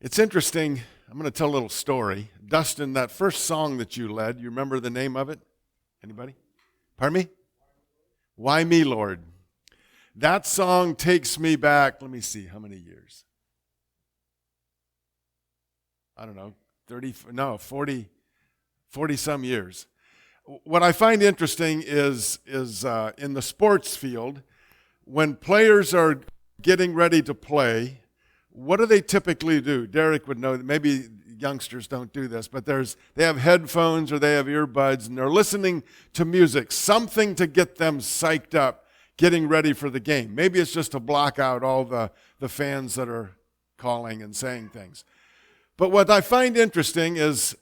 It's interesting. I'm going to tell a little story. Dustin, that first song that you led, you remember the name of it? Anybody? Pardon me? Why Me, Lord? That song takes me back, let me see, how many years? I don't know, 40 some years. What I find interesting is in the sports field, when players are getting ready to play, what do they typically do? Derek would know, maybe youngsters don't do this, but they have headphones or they have earbuds and they're listening to music, something to get them psyched up, getting ready for the game. Maybe it's just to block out all the fans that are calling and saying things. But what I find interesting is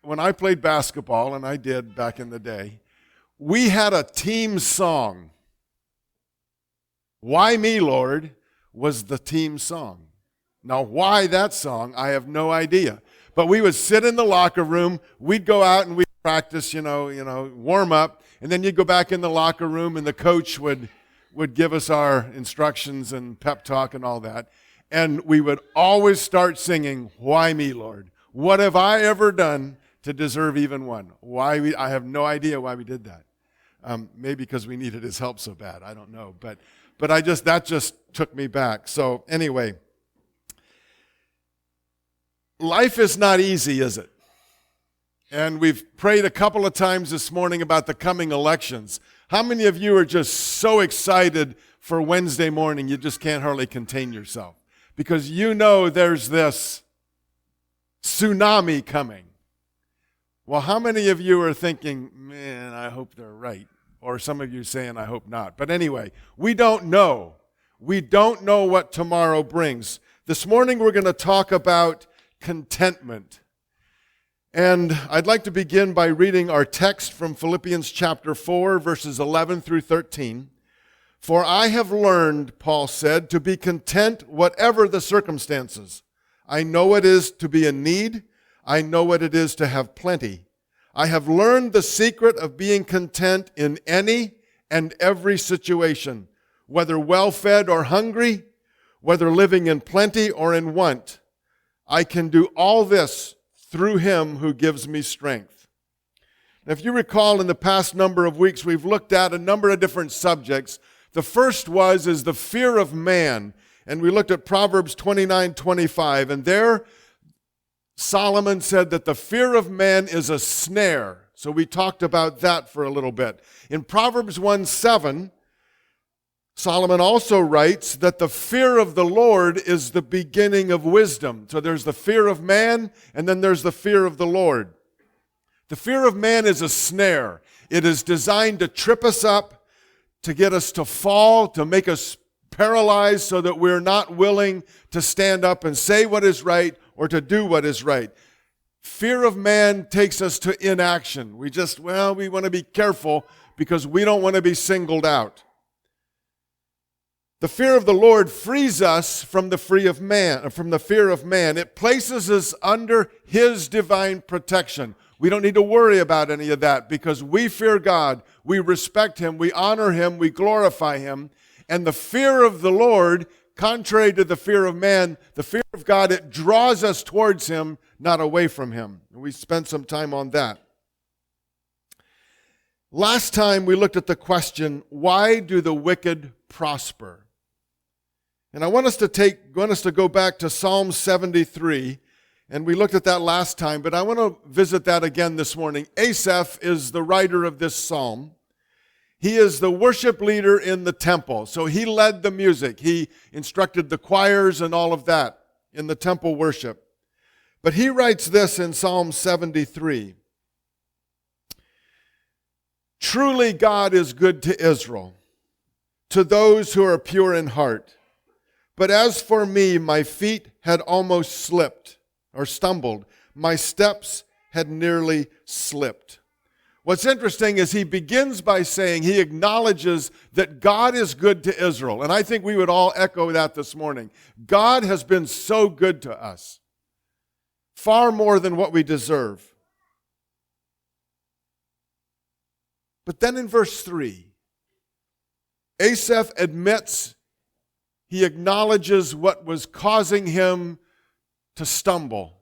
when I played basketball, and I did back in the day, we had a team song. Why Me, Lord was the team song. Now, why that song, I have no idea. But we would sit in the locker room, we'd go out and we'd practice, warm up, and then you'd go back in the locker room and the coach would give us our instructions and pep talk and all that. And we would always start singing, Why Me, Lord? What have I ever done to deserve even one? I have no idea why we did that. Maybe because we needed his help so bad, I don't know. But that just took me back. So anyway, life is not easy, is it? And we've prayed a couple of times this morning about the coming elections. How many of you are just so excited for Wednesday morning you just can't hardly contain yourself? Because you know there's this tsunami coming. Well, how many of you are thinking, man, I hope they're right? Or some of you saying, I hope not. But anyway, we don't know. We don't know what tomorrow brings. This morning we're going to talk about contentment. And I'd like to begin by reading our text from Philippians chapter 4, verses 11 through 13. For I have learned, Paul said, to be content whatever the circumstances. I know what it is to be in need. I know what it is to have plenty. I have learned the secret of being content in any and every situation, whether well-fed or hungry, whether living in plenty or in want. I can do all this through him who gives me strength. Now, if you recall, in the past number of weeks, we've looked at a number of different subjects. The first is the fear of man. And we looked at Proverbs 29:25. And there, Solomon said that the fear of man is a snare. So we talked about that for a little bit. In Proverbs 1:7, Solomon also writes that the fear of the Lord is the beginning of wisdom. So there's the fear of man, and then there's the fear of the Lord. The fear of man is a snare. It is designed to trip us up, to get us to fall, to make us paralyzed so that we're not willing to stand up and say what is right or to do what is right. Fear of man takes us to inaction. We want to be careful because we don't want to be singled out. The fear of the Lord frees us from the fear of man. It places us under his divine protection. We don't need to worry about any of that because we fear God, we respect him, we honor him, we glorify him. And the fear of the Lord, contrary to the fear of man, the fear of God, it draws us towards him, not away from him. We spent some time on that. Last time we looked at the question, why do the wicked prosper? And I want us to go back to Psalm 73. And we looked at that last time, but I want to visit that again this morning. Asaph is the writer of this psalm. He is the worship leader in the temple. So he led the music. He instructed the choirs and all of that in the temple worship. But he writes this in Psalm 73. Truly God is good to Israel, to those who are pure in heart. But as for me, my feet had almost slipped or stumbled. My steps had nearly slipped. What's interesting is he begins by saying he acknowledges that God is good to Israel. And I think we would all echo that this morning. God has been so good to us, far more than what we deserve. But then in verse 3, Asaph admits, he acknowledges what was causing him to stumble,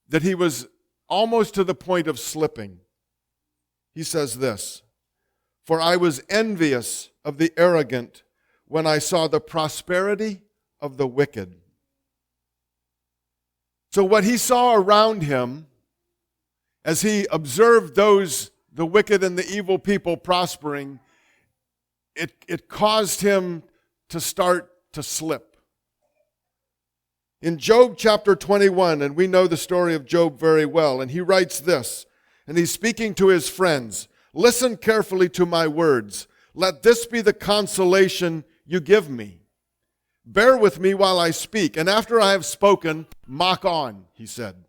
that he was almost to the point of slipping. He says this, "For I was envious of the arrogant when I saw the prosperity of the wicked." So what he saw around him, as he observed the wicked and the evil people prospering, it caused him to start to slip. In Job chapter 21, and we know the story of Job very well, and he writes this, and he's speaking to his friends, "Listen carefully to my words. Let this be the consolation you give me. Bear with me while I speak, and after I have spoken, mock on," he said.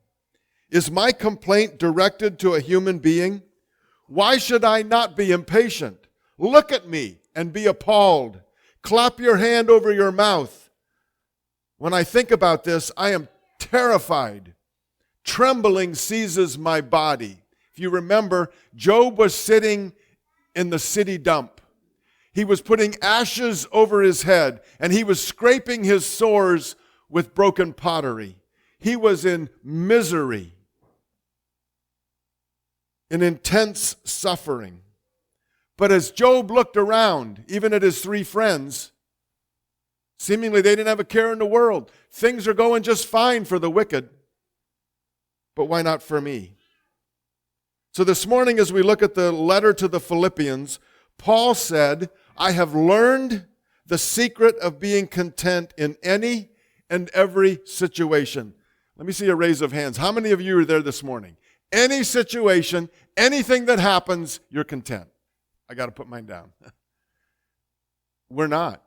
"Is my complaint directed to a human being? Why should I not be impatient? Look at me and be appalled. Clap your hand over your mouth. When I think about this, I am terrified. Trembling seizes my body." If you remember, Job was sitting in the city dump. He was putting ashes over his head, and he was scraping his sores with broken pottery. He was in misery, in intense suffering. But as Job looked around, even at his three friends, seemingly they didn't have a care in the world. Things are going just fine for the wicked, but why not for me? So this morning, as we look at the letter to the Philippians, Paul said, "I have learned the secret of being content in any and every situation." Let me see a raise of hands. How many of you are there this morning? Any situation, anything that happens, you're content. I got to put mine down. We're not.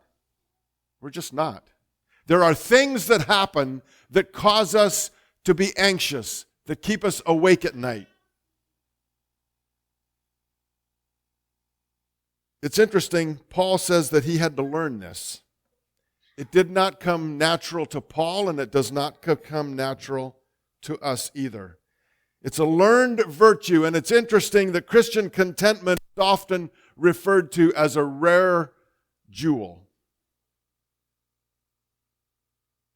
We're just not. There are things that happen that cause us to be anxious, that keep us awake at night. It's interesting, Paul says that he had to learn this. It did not come natural to Paul, and it does not come natural to us either. It's a learned virtue, and it's interesting that Christian contentment is often referred to as a rare jewel.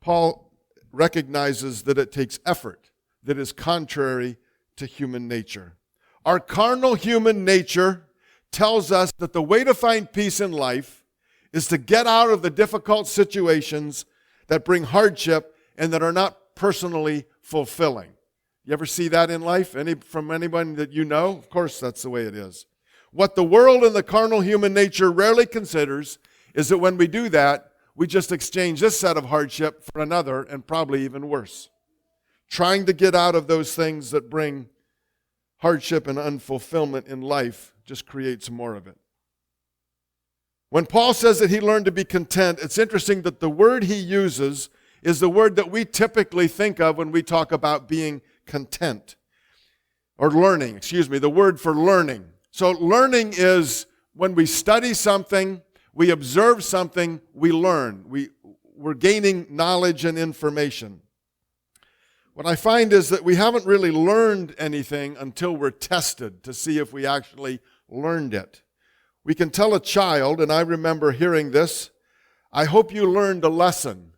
Paul recognizes that it takes effort that is contrary to human nature. Our carnal human nature tells us that the way to find peace in life is to get out of the difficult situations that bring hardship and that are not personally fulfilling. You ever see that in life? From anyone that you know? Of course, that's the way it is. What the world and the carnal human nature rarely considers is that when we do that, we just exchange this set of hardship for another, and probably even worse. Trying to get out of those things that bring hardship and unfulfillment in life just creates more of it. When Paul says that he learned to be content, it's interesting that the word he uses is the word that we typically think of when we talk about being content. Or learning, the word for learning. So learning is when we study something, we observe something, we learn. We're gaining knowledge and information. What I find is that we haven't really learned anything until we're tested to see if we actually learned it. We can tell a child, and I remember hearing this, "I hope you learned a lesson."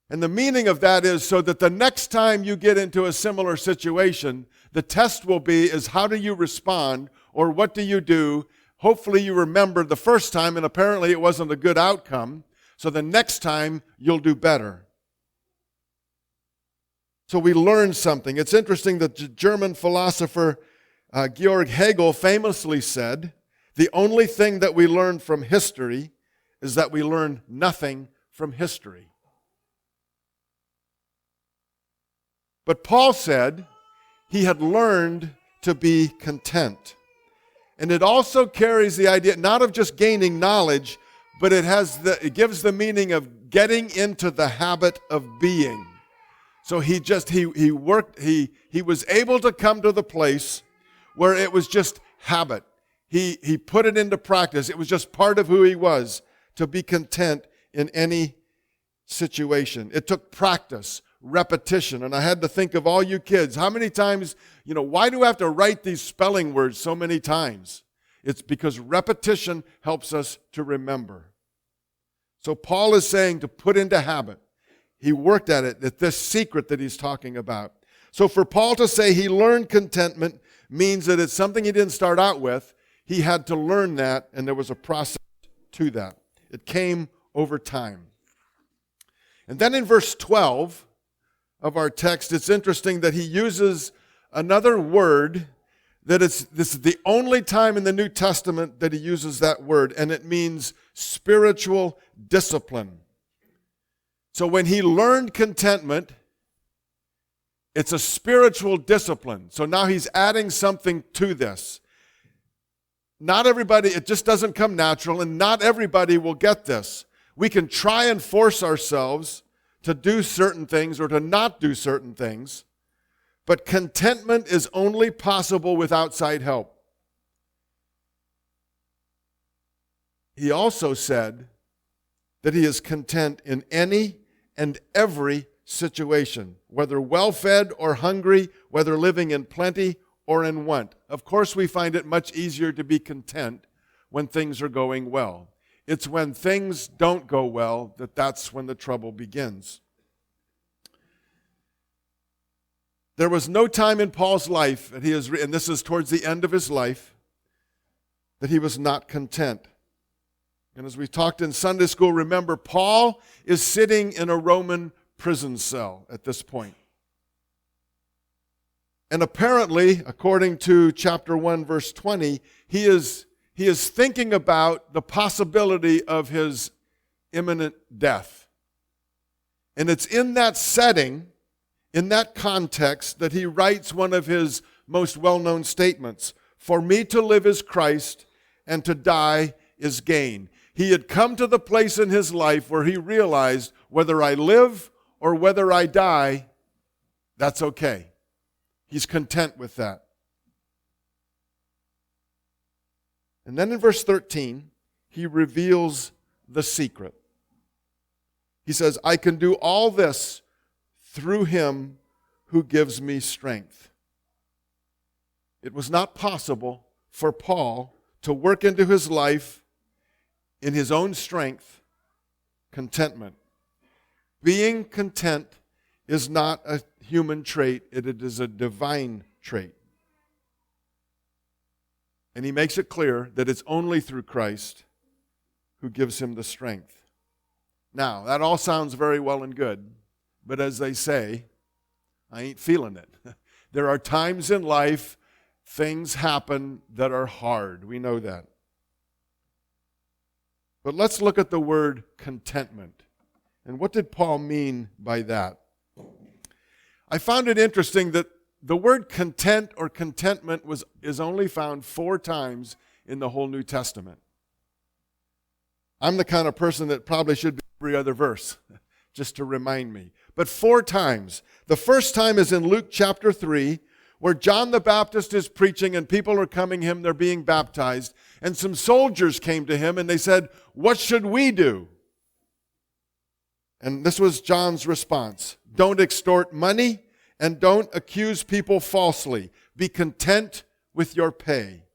And the meaning of that is so that the next time you get into a similar situation, the test will be is how do you respond, or what do you do? Hopefully you remember the first time, and apparently it wasn't a good outcome, so the next time you'll do better. So we learn something. It's interesting that the German philosopher Georg Hegel famously said, "The only thing that we learn from history is that we learn nothing from history." But Paul said he had learned to be content. And it also carries the idea not of just gaining knowledge, but it gives the meaning of getting into the habit of being. So he was able to come to the place where it was just habit. He put it into practice. It was just part of who he was, to be content in any situation. It took practice, repetition. And I had to think of all you kids. How many times, why do I have to write these spelling words so many times? It's because repetition helps us to remember. So Paul is saying to put into habit. He worked at it, at this secret that he's talking about. So for Paul to say he learned contentment means that it's something he didn't start out with. He had to learn that, and there was a process to that. It came over time. And then in verse 12 of our text, it's interesting that he uses another word this is the only time in the New Testament that he uses that word, and it means spiritual discipline. So when he learned contentment, it's a spiritual discipline. So now he's adding something to this. Not everybody, it just doesn't come natural, and not everybody will get this. We can try and force ourselves to do certain things or to not do certain things, but contentment is only possible with outside help. He also said that he is content in any and every situation, whether well-fed or hungry, whether living in plenty or in want. Of course, we find it much easier to be content when things are going well. It's when things don't go well that's when the trouble begins. There was no time in Paul's life, and this is towards the end of his life, that he was not content. And as we talked in Sunday school, remember, Paul is sitting in a Roman prison cell at this point. And apparently, according to chapter 1, verse 20, he is thinking about the possibility of his imminent death. And it's in that setting, in that context, that he writes one of his most well-known statements: "For me to live is Christ, and to die is gain." He had come to the place in his life where he realized, whether I live or whether I die, that's okay. He's content with that. And then in verse 13, he reveals the secret. He says, "I can do all this through him who gives me strength." It was not possible for Paul to work into his life in his own strength contentment. Being content is not a human trait, it is a divine trait. And he makes it clear that it's only through Christ who gives him the strength. Now, that all sounds very well and good, but as they say, I ain't feeling it. There are times in life things happen that are hard. We know that. But let's look at the word contentment. And what did Paul mean by that? I found it interesting that the word content or contentment is only found 4 times in the whole New Testament. I'm the kind of person that probably should be every other verse, just to remind me. But 4 times. The first time is in Luke chapter 3, where John the Baptist is preaching and people are coming to him, they're being baptized. And some soldiers came to him and they said, "What should we do?" And this was John's response: "Don't extort money and don't accuse people falsely. Be content with your pay."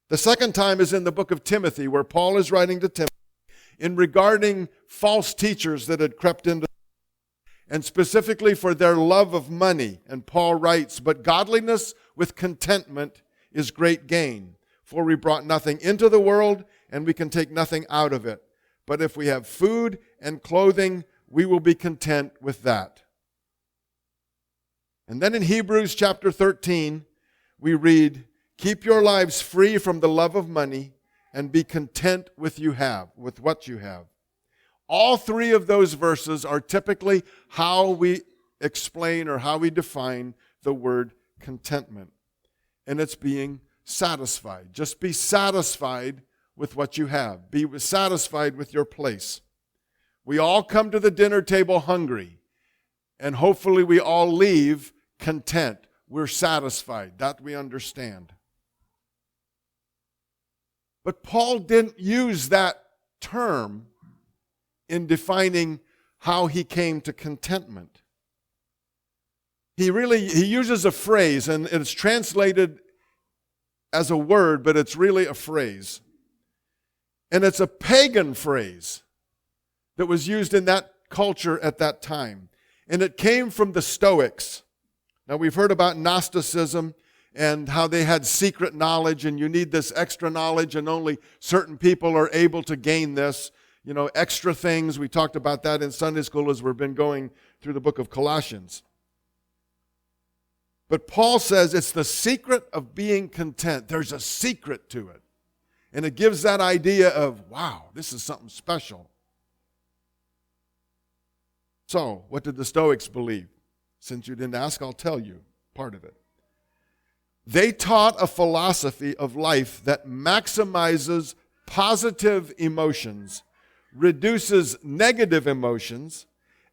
The second time is in the book of Timothy, where Paul is writing to Timothy in regarding false teachers that had crept into, and specifically for their love of money. And Paul writes, "But godliness with contentment is great gain. For we brought nothing into the world, and we can take nothing out of it. But if we have food and clothing, we will be content with that." And then in Hebrews chapter 13, we read, "Keep your lives free from the love of money, and be content with what you have." All 3 of those verses are typically how we explain or how we define the word contentment. And it's being satisfied. Just be satisfied with what you have. Be satisfied with your place. We all come to the dinner table hungry, and hopefully we all leave content. We're satisfied. That we understand. But Paul didn't use that term in defining how he came to contentment. He uses a phrase, and it's translated as a word, but it's really a phrase. And it's a pagan phrase that was used in that culture at that time. And it came from the Stoics. Now, we've heard about Gnosticism and how they had secret knowledge, and you need this extra knowledge, and only certain people are able to gain this. You know, extra things. We talked about that in Sunday school as we've been going through the book of Colossians. But Paul says it's the secret of being content. There's a secret to it. And it gives that idea of, wow, this is something special. So, what did the Stoics believe? Since you didn't ask, I'll tell you part of it. They taught a philosophy of life that maximizes positive emotions, reduces negative emotions,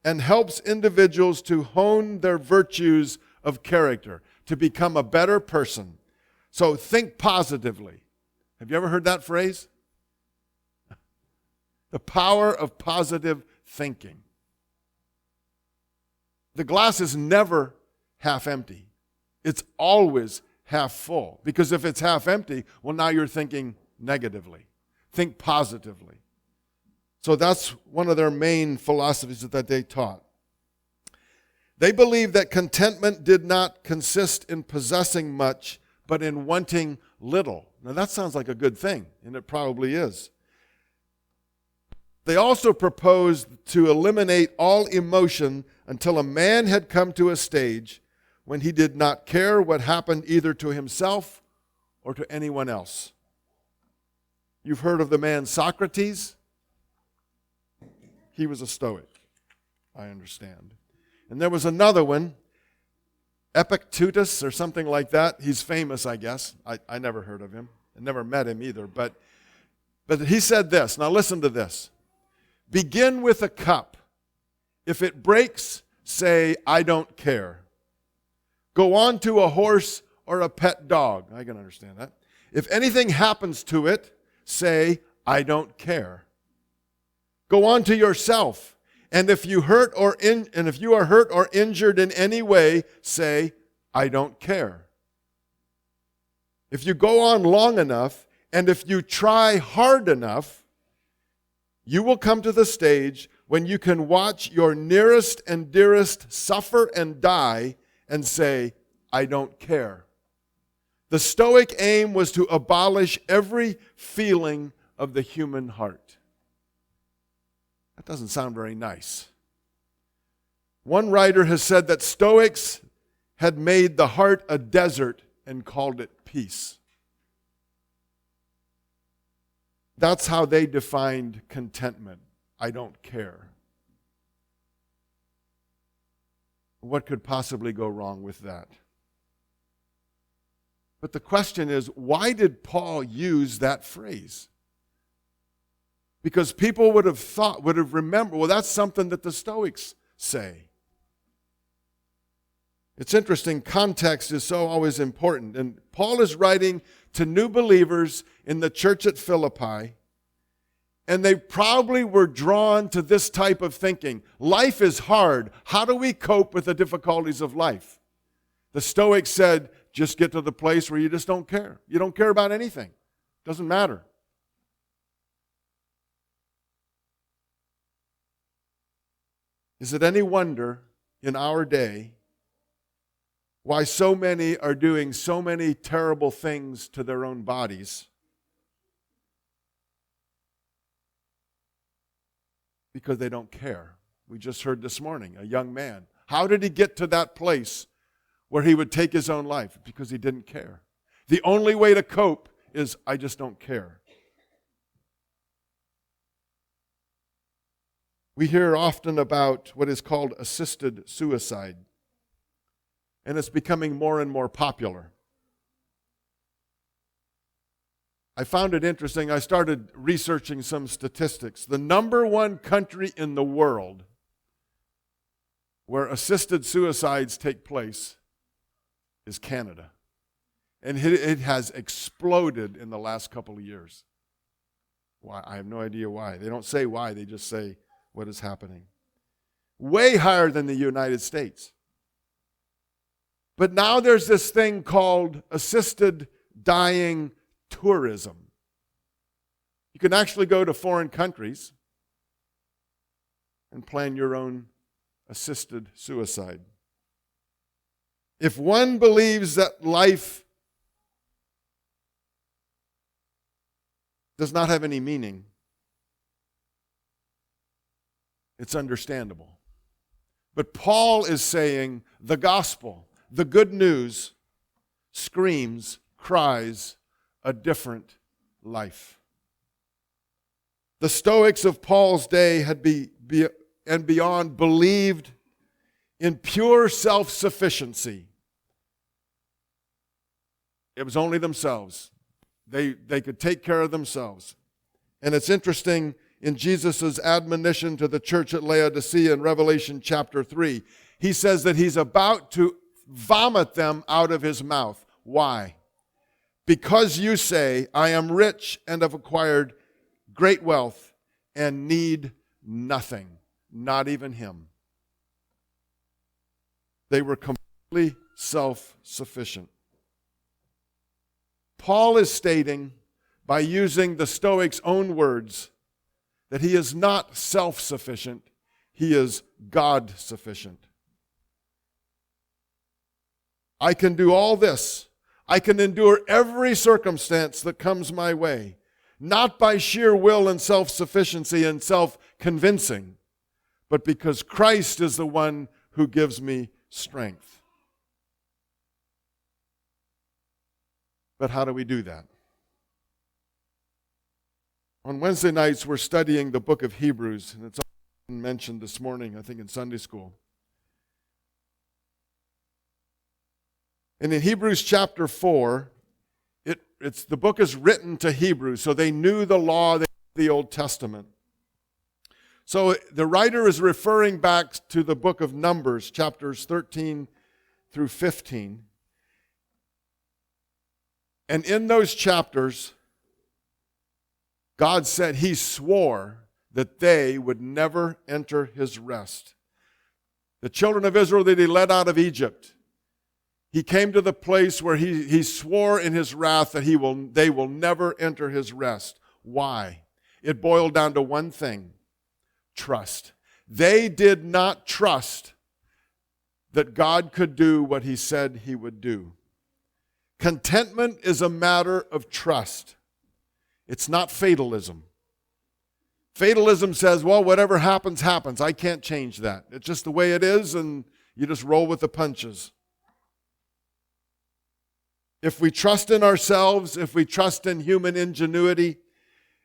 and helps individuals to hone their virtues of character, to become a better person. So think positively. Have you ever heard that phrase? The power of positive thinking. The glass is never half empty. It's always half full. Because if it's half empty, well, now you're thinking negatively. Think positively. So that's one of their main philosophies that they taught. They believed that contentment did not consist in possessing much, but in wanting little. Now that sounds like a good thing, and it probably is. They also proposed to eliminate all emotion until a man had come to a stage when he did not care what happened either to himself or to anyone else. You've heard of the man Socrates? He was a Stoic, I understand. And there was another one, Epictetus or something like that. He's famous, I guess. I never heard of him. I never met him either. But he said this. Now listen to this. Begin with a cup. If it breaks, say, I don't care. Go on to a horse or a pet dog. I can understand that. If anything happens to it, say, I don't care. Go on to yourself. And if you are hurt or injured in any way, say, I don't care. If you go on long enough, and if you try hard enough, you will come to the stage when you can watch your nearest and dearest suffer and die and say, I don't care. The Stoic aim was to abolish every feeling of the human heart. That doesn't sound very nice. One writer has said that Stoics had made the heart a desert and called it peace. That's how they defined contentment. I don't care. What could possibly go wrong with that? But the question is, why did Paul use that phrase? Because people would have remembered, well, that's something that the Stoics say. It's interesting, context is so always important. And Paul is writing to new believers in the church at Philippi, and they probably were drawn to this type of thinking. Life is hard. How do we cope with the difficulties of life? The Stoics said, just get to the place where you just don't care. You don't care about anything. Doesn't matter. Is it any wonder in our day why so many are doing so many terrible things to their own bodies? Because they don't care. We just heard this morning, a young man. How did he get to that place where he would take his own life? Because he didn't care. The only way to cope is, I just don't care. We hear often about what is called assisted suicide, and it's becoming more and more popular. I found it interesting. I started researching some statistics. The number one country in the world where assisted suicides take place is Canada. And it has exploded in the last couple of years. Why? I have no idea why. They don't say why, they just say what is happening. Way higher than the United States. But now there's this thing called assisted dying tourism. You can actually go to foreign countries and plan your own assisted suicide. If one believes that life does not have any meaning, it's understandable. But Paul is saying the gospel, the good news, screams, cries a different life. The Stoics of Paul's day had and beyond believed in pure self-sufficiency. It was only themselves. They could take care of themselves. And it's interesting, in Jesus' admonition to the church at Laodicea in Revelation chapter 3, he says that he's about to vomit them out of his mouth. Why? Because you say, I am rich and have acquired great wealth and need nothing, not even him. They were completely self-sufficient. Paul is stating, by using the Stoics' own words, that he is not self-sufficient, he is God-sufficient. I can do all this. I can endure every circumstance that comes my way, not by sheer will and self-sufficiency and self-convincing, but because Christ is the one who gives me strength. But how do we do that? On Wednesday nights, we're studying the book of Hebrews, and it's mentioned this morning, I think, in Sunday school. And in Hebrews chapter 4, the book is written to Hebrews, so they knew the law, they knew the Old Testament. So the writer is referring back to the book of Numbers, chapters 13 through 15. And in those chapters, God said he swore that they would never enter his rest. The children of Israel that he led out of Egypt, he came to the place where he swore in his wrath that they will never enter his rest. Why? It boiled down to one thing: trust. They did not trust that God could do what he said he would do. Contentment is a matter of trust. It's not fatalism. Fatalism says, well, whatever happens, happens. I can't change that. It's just the way it is, and you just roll with the punches. If we trust in ourselves, if we trust in human ingenuity,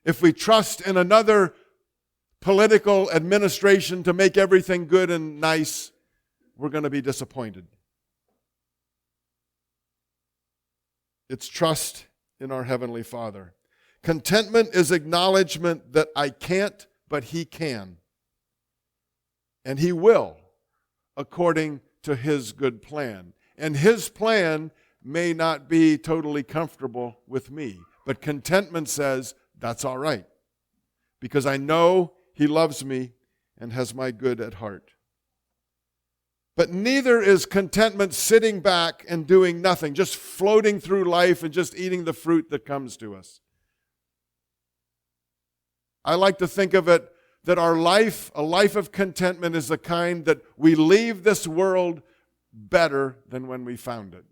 if we trust in another political administration to make everything good and nice, we're going to be disappointed. It's trust in our Heavenly Father. Contentment is acknowledgement that I can't, but he can. And he will, according to his good plan. And his plan may not be totally comfortable with me, but contentment says, that's all right, because I know he loves me and has my good at heart. But neither is contentment sitting back and doing nothing, just floating through life and just eating the fruit that comes to us. I like to think of it that our life, a life of contentment, is the kind that we leave this world better than when we found it.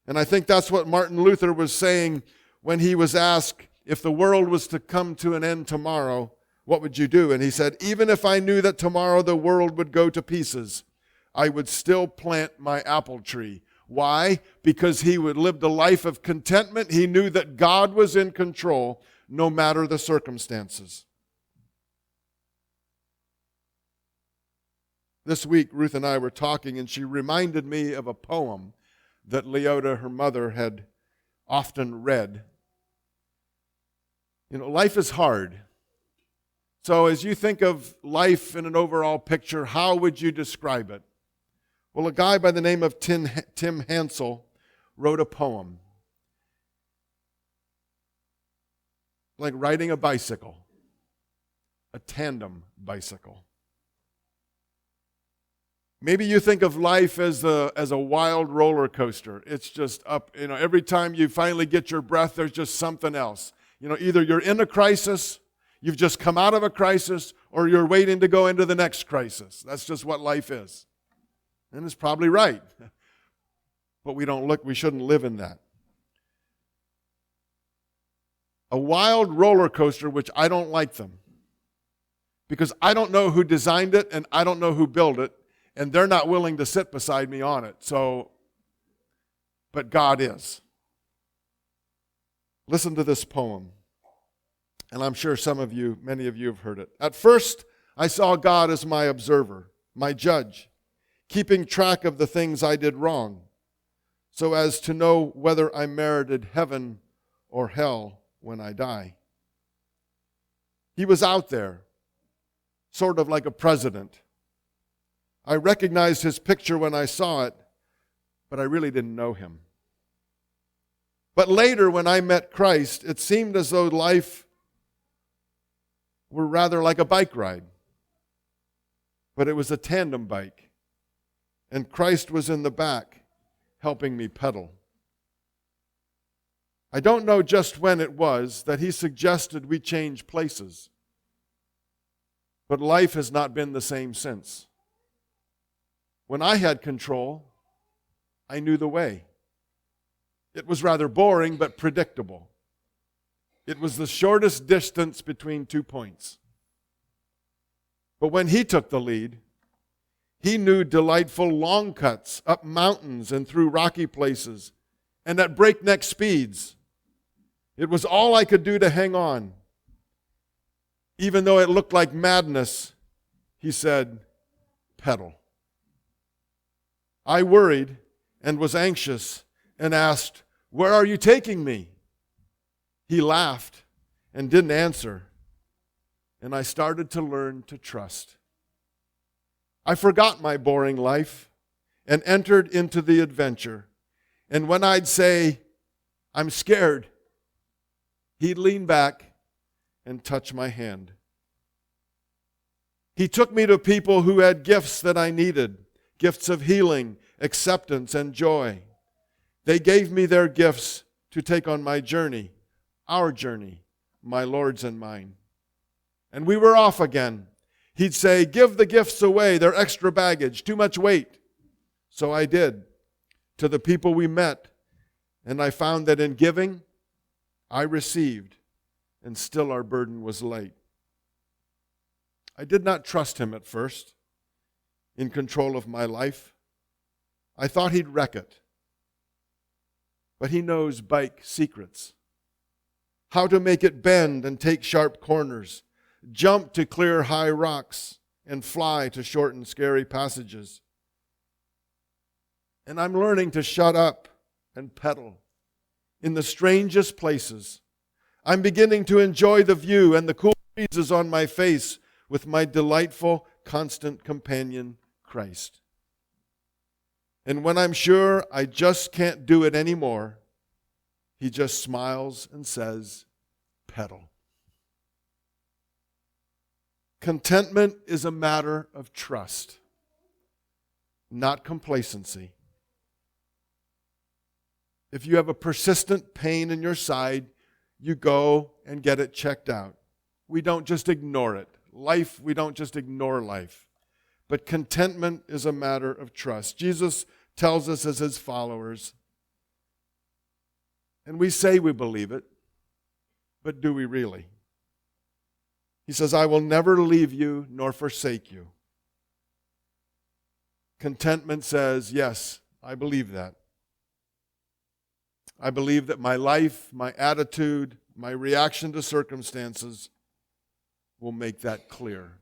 And I think that's what Martin Luther was saying when he was asked, if the world was to come to an end tomorrow, what would you do? And he said, even if I knew that tomorrow the world would go to pieces, I would still plant my apple tree. Why? Because he would live a life of contentment. He knew that God was in control no matter the circumstances. This week, Ruth and I were talking, and she reminded me of a poem that Leota, her mother, had often read. You know, life is hard. So as you think of life in an overall picture, how would you describe it? Well, a guy by the name of Tim Hansel wrote a poem. Like riding a bicycle, a tandem bicycle. Maybe you think of life as a wild roller coaster. It's just up, every time you finally get your breath, there's just something else. Either you're in a crisis, You've just come out of a crisis, or you're waiting to go into the next crisis. That's just what life is. And it's probably right. But we shouldn't live in that. A wild roller coaster, which I don't like them. Because I don't know who designed it, and I don't know who built it, and they're not willing to sit beside me on it. But God is. Listen to this poem. And I'm sure many of you have heard it. At first, I saw God as my observer, my judge, keeping track of the things I did wrong, so as to know whether I merited heaven or hell when I die. He was out there, sort of like a president. I recognized his picture when I saw it, but I really didn't know him. But later, when I met Christ, it seemed as though life were rather like a bike ride. But it was a tandem bike, and Christ was in the back, helping me pedal. I don't know just when it was that he suggested we change places, but life has not been the same since. When I had control, I knew the way. It was rather boring, but predictable. It was the shortest distance between 2 points. But when he took the lead, he knew delightful long cuts up mountains and through rocky places and at breakneck speeds. It was all I could do to hang on. Even though it looked like madness, he said, pedal. I worried and was anxious and asked, "Where are you taking me?" He laughed and didn't answer, and I started to learn to trust. I forgot my boring life and entered into the adventure. And when I'd say, "I'm scared," he'd lean back and touch my hand. He took me to people who had gifts that I needed, gifts of healing, acceptance, and joy. They gave me their gifts to take on my journey, our journey, my Lord's and mine. And we were off again. He'd say, "Give the gifts away, they're extra baggage, too much weight." So I did, to the people we met, and I found that in giving, I received, and still our burden was light. I did not trust him at first, in control of my life. I thought he'd wreck it. But he knows bike secrets. How to make it bend and take sharp corners, jump to clear high rocks, and fly to short and scary passages. And I'm learning to shut up and pedal in the strangest places. I'm beginning to enjoy the view and the cool breezes on my face with my delightful, constant companion, Christ. And when I'm sure I just can't do it anymore, he just smiles and says, "Pedal." Contentment is a matter of trust, not complacency. If you have a persistent pain in your side, you go and get it checked out. We don't just ignore it. We don't just ignore life. But contentment is a matter of trust. Jesus tells us as his followers, and we say we believe it, but do we really? He says, "I will never leave you nor forsake you." Contentment says, yes, I believe that. I believe that my life, my attitude, my reaction to circumstances will make that clear.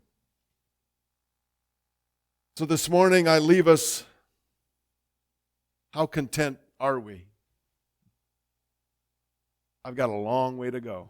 So this morning I leave us, how content are we? I've got a long way to go.